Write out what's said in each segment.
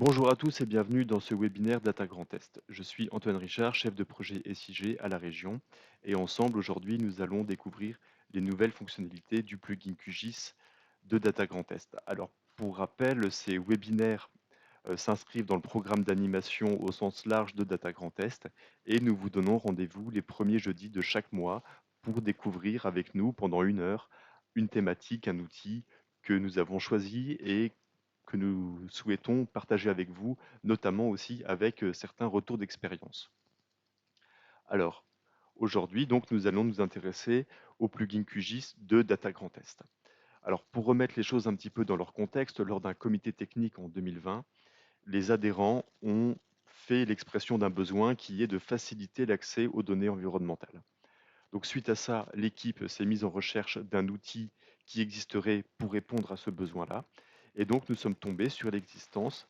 Bonjour à tous et bienvenue dans ce webinaire Data Grand Est. Je suis Antoine Richard, chef de projet SIG à la région, et ensemble aujourd'hui nous allons découvrir les nouvelles fonctionnalités du plugin QGIS de Data Grand Est. Alors pour rappel, ces webinaires s'inscrivent dans le programme d'animation au sens large de Data Grand Est et nous vous donnons rendez-vous les premiers jeudis de chaque mois pour découvrir avec nous pendant une heure une thématique, un outil que nous avons choisi et que nous souhaitons partager avec vous, notamment aussi avec certains retours d'expérience. Alors, aujourd'hui, donc, nous allons nous intéresser au plugin QGIS de Data Grand Est. Alors, pour remettre les choses un petit peu dans leur contexte, lors d'un comité technique en 2020, les adhérents ont fait l'expression d'un besoin qui est de faciliter l'accès aux données environnementales. Donc, suite à ça, l'équipe s'est mise en recherche d'un outil qui existerait pour répondre à ce besoin-là. Et donc, nous sommes tombés sur l'existence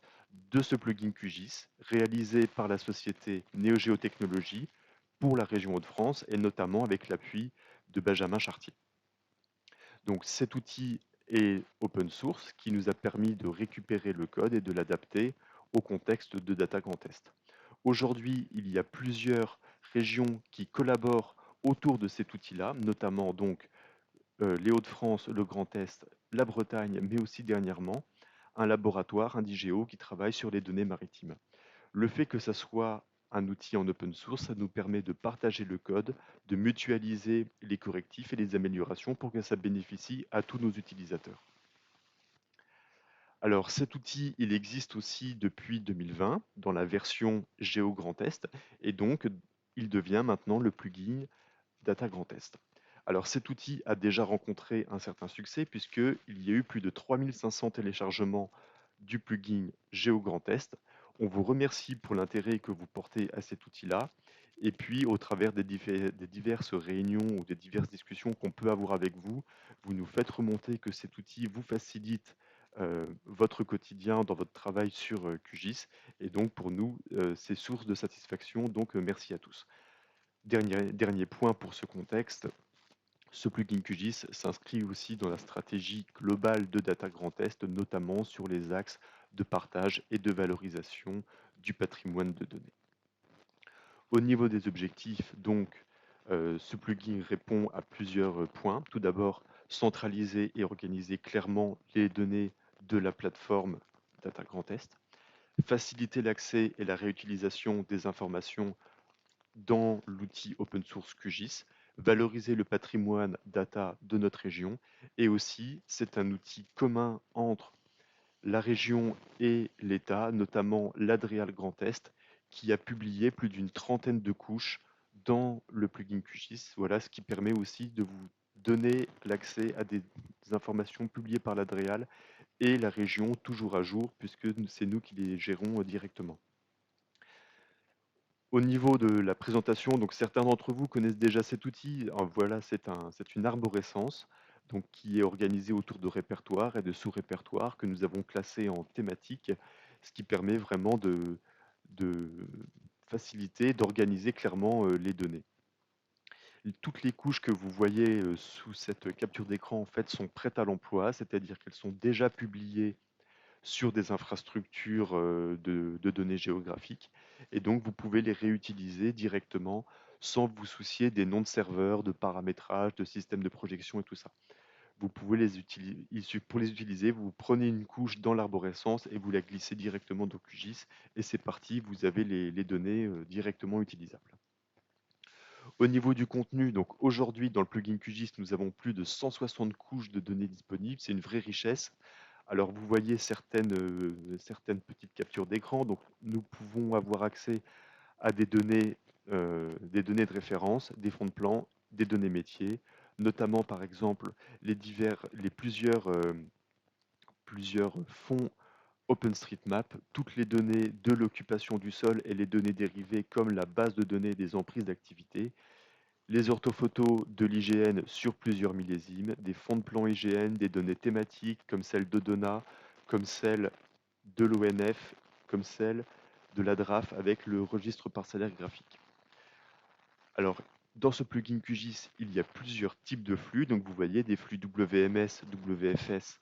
de ce plugin QGIS réalisé par la société NeoGéotechnologies pour la région Hauts-de-France et notamment avec l'appui de Benjamin Chartier. Donc, cet outil est open source qui nous a permis de récupérer le code et de l'adapter au contexte de Data Grand Est. Aujourd'hui, il y a plusieurs régions qui collaborent autour de cet outil-là, notamment donc les Hauts-de-France, le Grand Est, la Bretagne, mais aussi dernièrement un laboratoire, un DIGEO, qui travaille sur les données maritimes. Le fait que ça soit un outil en open source, ça nous permet de partager le code, de mutualiser les correctifs et les améliorations pour que ça bénéficie à tous nos utilisateurs. Alors cet outil, il existe aussi depuis 2020 dans la version Géo Grand Est et donc il devient maintenant le plugin Data Grand Est. Alors cet outil a déjà rencontré un certain succès puisqu'il y a eu plus de 3500 téléchargements du plugin Géo Grand Est. On vous remercie pour l'intérêt que vous portez à cet outil-là. Et puis, au travers des diverses réunions ou des diverses discussions qu'on peut avoir avec vous, vous nous faites remonter que cet outil vous facilite votre quotidien dans votre travail sur QGIS. Et donc, pour nous, c'est source de satisfaction. Donc, merci à tous. Dernier point pour ce contexte, ce plugin QGIS s'inscrit aussi dans la stratégie globale de Data Grand Est, notamment sur les axes de partage et de valorisation du patrimoine de données. Au niveau des objectifs, donc, ce plugin répond à plusieurs points. Tout d'abord, centraliser et organiser clairement les données de la plateforme Data Grand Est, faciliter l'accès et la réutilisation des informations dans l'outil open source QGIS, valoriser le patrimoine data de notre région et aussi c'est un outil commun entre la région et l'État, notamment l'Adréal Grand Est, qui a publié plus d'une trentaine de couches dans le plugin QGIS. Voilà ce qui permet aussi de vous donner l'accès à des informations publiées par l'Adréal et la région toujours à jour puisque c'est nous qui les gérons directement. Au niveau de la présentation, donc certains d'entre vous connaissent déjà cet outil. Voilà, c'est une arborescence donc, qui est organisée autour de répertoires et de sous-répertoires que nous avons classés en thématiques, ce qui permet vraiment de faciliter, d'organiser clairement les données. Toutes les couches que vous voyez sous cette capture d'écran en fait, sont prêtes à l'emploi, c'est-à-dire qu'elles sont déjà publiées sur des infrastructures de données géographiques. Et donc, vous pouvez les réutiliser directement sans vous soucier des noms de serveurs, de paramétrage, de systèmes de projection et tout ça. Vous pouvez les utiliser, pour les utiliser, vous prenez une couche dans l'arborescence et vous la glissez directement dans QGIS et c'est parti, vous avez les données directement utilisables. Au niveau du contenu, donc aujourd'hui dans le plugin QGIS, nous avons plus de 160 couches de données disponibles, c'est une vraie richesse. Alors vous voyez certaines petites captures d'écran, donc nous pouvons avoir accès à des données de référence, des fonds de plan, des données métiers, notamment par exemple plusieurs fonds OpenStreetMap, toutes les données de l'occupation du sol et les données dérivées comme la base de données des emprises d'activité, les orthophotos de l'IGN sur plusieurs millésimes, des fonds de plan IGN, des données thématiques comme celles d'Odona, comme celles de l'ONF, comme celles de la DRAF avec le registre parcellaire graphique. Alors, dans ce plugin QGIS, il y a plusieurs types de flux. Donc, vous voyez des flux WMS, WFS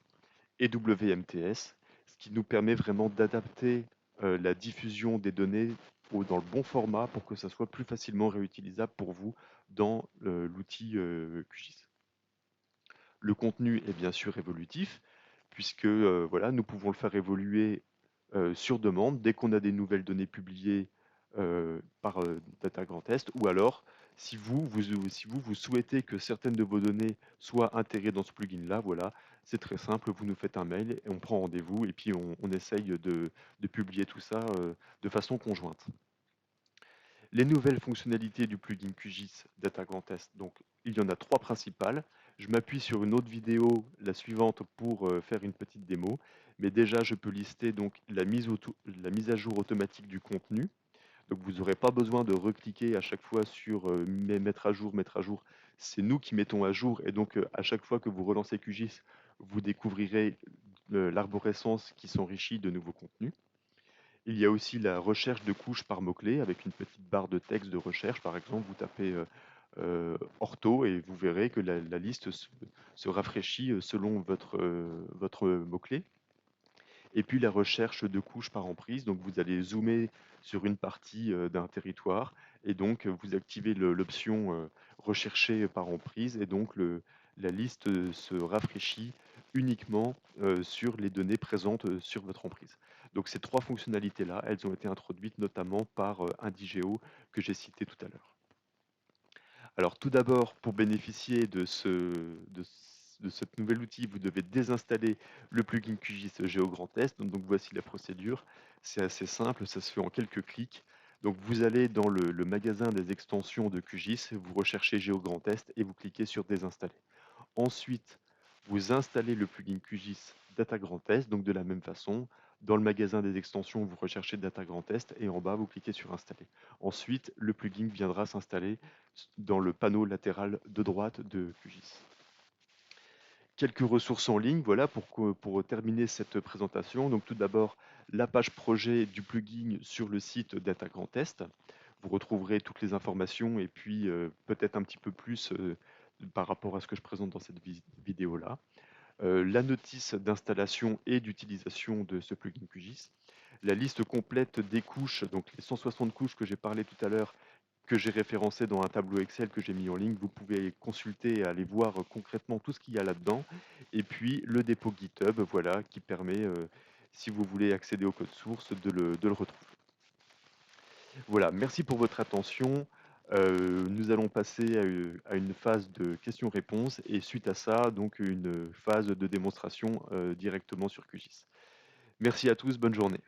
et WMTS, ce qui nous permet vraiment d'adapter la diffusion des données dans le bon format pour que ça soit plus facilement réutilisable pour vous dans l'outil QGIS. Le contenu est bien sûr évolutif, puisque voilà, nous pouvons le faire évoluer sur demande dès qu'on a des nouvelles données publiées par Data Grand Est, ou alors si vous souhaitez que certaines de vos données soient intégrées dans ce plugin-là, voilà, c'est très simple, vous nous faites un mail et on prend rendez-vous et puis on essaye de publier tout ça de façon conjointe. Les nouvelles fonctionnalités du plugin QGIS Data Grand Test, donc il y en a trois principales. Je m'appuie sur une autre vidéo, la suivante, pour faire une petite démo. Mais déjà, je peux lister donc la mise à jour automatique du contenu. Donc vous n'aurez pas besoin de recliquer à chaque fois sur mettre à jour, mettre à jour. C'est nous qui mettons à jour. Et donc à chaque fois que vous relancez QGIS, vous découvrirez l'arborescence qui s'enrichit de nouveaux contenus. Il y a aussi la recherche de couches par mots-clés avec une petite barre de texte de recherche. Par exemple, vous tapez ortho et vous verrez que la liste se rafraîchit selon votre mot-clé. Et puis la recherche de couches par emprise. Donc vous allez zoomer sur une partie d'un territoire et donc vous activez l'option rechercher par emprise et donc la liste se rafraîchit uniquement sur les données présentes sur votre emprise. Donc ces trois fonctionnalités-là, elles ont été introduites notamment par Indigeo que j'ai cité tout à l'heure. Alors tout d'abord, pour bénéficier de cet nouvel outil, vous devez désinstaller le plugin QGIS GeoGrandTest. Donc voici la procédure. C'est assez simple, ça se fait en quelques clics. Donc vous allez dans le magasin des extensions de QGIS, vous recherchez GeoGrandTest et vous cliquez sur désinstaller. Ensuite, vous installez le plugin QGIS Data Grand Test, donc de la même façon. Dans le magasin des extensions, vous recherchez Data Grand Test et en bas, vous cliquez sur Installer. Ensuite, le plugin viendra s'installer dans le panneau latéral de droite de QGIS. Quelques ressources en ligne, voilà, pour terminer cette présentation. Donc tout d'abord, la page projet du plugin sur le site Data Grand Test. Vous retrouverez toutes les informations et puis peut-être un petit peu plus par rapport à ce que je présente dans cette vidéo-là. La notice d'installation et d'utilisation de ce plugin QGIS. La liste complète des couches, donc les 160 couches que j'ai parlé tout à l'heure, que j'ai référencé dans un tableau Excel que j'ai mis en ligne. Vous pouvez consulter et aller voir concrètement tout ce qu'il y a là-dedans. Et puis le dépôt GitHub, voilà, qui permet, si vous voulez accéder au code source, de le retrouver. Voilà, merci pour votre attention. Nous allons passer à une phase de questions-réponses et suite à ça, donc une phase de démonstration directement sur QGIS. Merci à tous, bonne journée.